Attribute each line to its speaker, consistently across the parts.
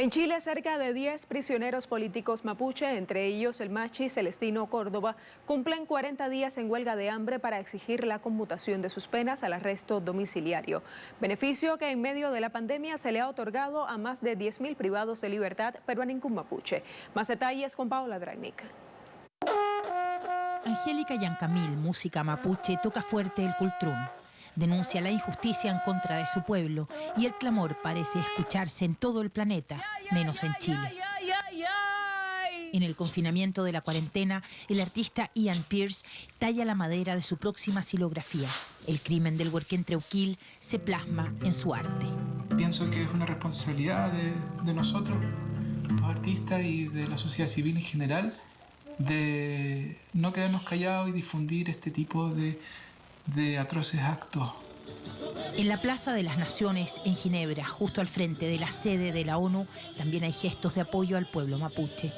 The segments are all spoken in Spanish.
Speaker 1: En Chile, cerca de 10 prisioneros políticos mapuche, entre ellos el machi Celestino Córdoba, cumplen 40 días en huelga de hambre para exigir la conmutación de sus penas al arresto domiciliario. Beneficio que en medio de la pandemia se le ha otorgado a más de 10.000 privados de libertad, pero a ningún mapuche. Más detalles con Paola Dragnik.
Speaker 2: Angélica Yancamil, música mapuche, toca fuerte el cultrún. Denuncia la injusticia en contra de su pueblo y el clamor parece escucharse en todo el planeta, menos en Chile. En el confinamiento de la cuarentena, el artista Ian Pierce talla la madera de su próxima xilografía. El crimen del Huerquén Treuquil se plasma en su arte.
Speaker 3: Pienso que es una responsabilidad de nosotros, los artistas y de la sociedad civil en general, de no quedarnos callados y difundir este tipo de atroces actos.
Speaker 2: En la Plaza de las Naciones, en Ginebra, justo al frente de la sede de la ONU, también hay gestos de apoyo al pueblo mapuche.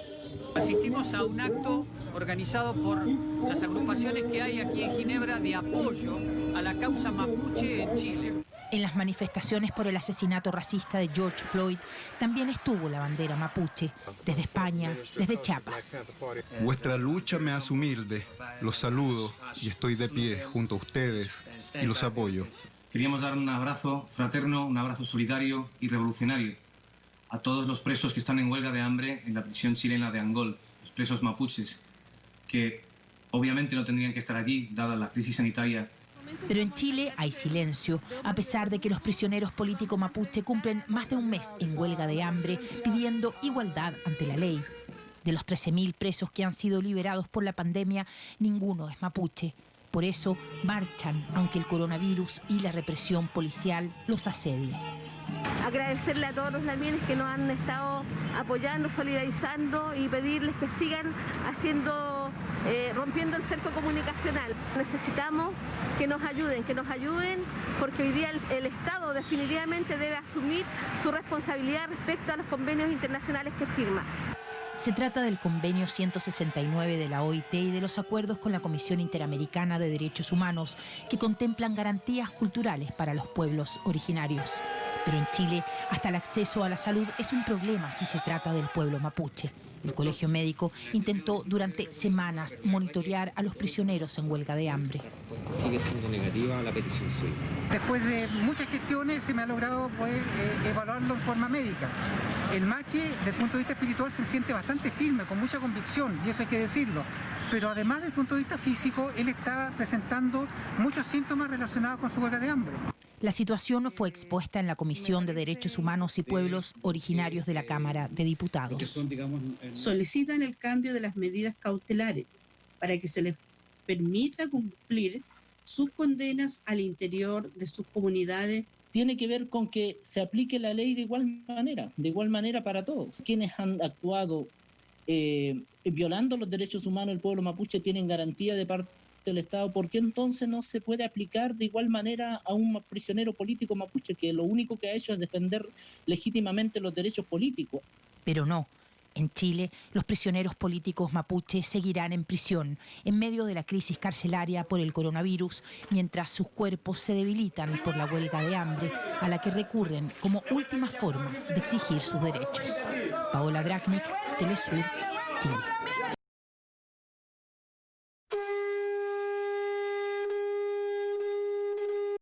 Speaker 4: Asistimos a un acto organizado por las agrupaciones que hay aquí en Ginebra de apoyo a la causa mapuche en Chile.
Speaker 2: En las manifestaciones por el asesinato racista de George Floyd también estuvo la bandera mapuche, desde España, desde Chiapas.
Speaker 5: Vuestra lucha me hace humilde, los saludo y estoy de pie junto a ustedes y los apoyo.
Speaker 6: Queríamos dar un abrazo fraterno, un abrazo solidario y revolucionario a todos los presos que están en huelga de hambre en la prisión chilena de Angol, los presos mapuches, que obviamente no tendrían que estar allí, dada la crisis sanitaria.
Speaker 2: Pero en Chile hay silencio, a pesar de que los prisioneros políticos mapuche cumplen más de un mes en huelga de hambre pidiendo igualdad ante la ley. De los 13.000 presos que han sido liberados por la pandemia, ninguno es mapuche. Por eso marchan, aunque el coronavirus y la represión policial los asedien.
Speaker 7: Agradecerle a todos los lamienes que nos han estado apoyando, solidarizando y pedirles que sigan haciendo, rompiendo el cerco comunicacional. Necesitamos que nos ayuden porque hoy día el Estado definitivamente debe asumir su responsabilidad respecto a los convenios internacionales que firma.
Speaker 2: Se trata del convenio 169 de la OIT y de los acuerdos con la Comisión Interamericana de Derechos Humanos que contemplan garantías culturales para los pueblos originarios. Pero en Chile, hasta el acceso a la salud es un problema si se trata del pueblo mapuche. El Colegio Médico intentó durante semanas monitorear a los prisioneros en huelga de hambre.
Speaker 8: Sigue siendo negativa la petición, sí.
Speaker 9: Después de muchas gestiones se me ha logrado evaluarlo en forma médica. El machi, desde el punto de vista espiritual, se siente bastante firme, con mucha convicción, y eso hay que decirlo. Pero además, desde el punto de vista físico, él está presentando muchos síntomas relacionados con su huelga de hambre.
Speaker 2: La situación fue expuesta en la Comisión de Derechos Humanos y Pueblos Originarios de la Cámara de Diputados.
Speaker 10: Solicitan el cambio de las medidas cautelares para que se les permita cumplir sus condenas al interior de sus comunidades.
Speaker 11: Tiene que ver con que se aplique la ley de igual manera para todos. Quienes han actuado violando los derechos humanos del pueblo mapuche tienen garantía de parte del Estado. ¿Por qué entonces no se puede aplicar de igual manera a un prisionero político mapuche que lo único que ha hecho es defender legítimamente los derechos políticos?
Speaker 2: Pero no. En Chile, los prisioneros políticos mapuche seguirán en prisión en medio de la crisis carcelaria por el coronavirus, mientras sus cuerpos se debilitan por la huelga de hambre a la que recurren como última forma de exigir sus derechos. Paola Dragnik, Telesur, Chile.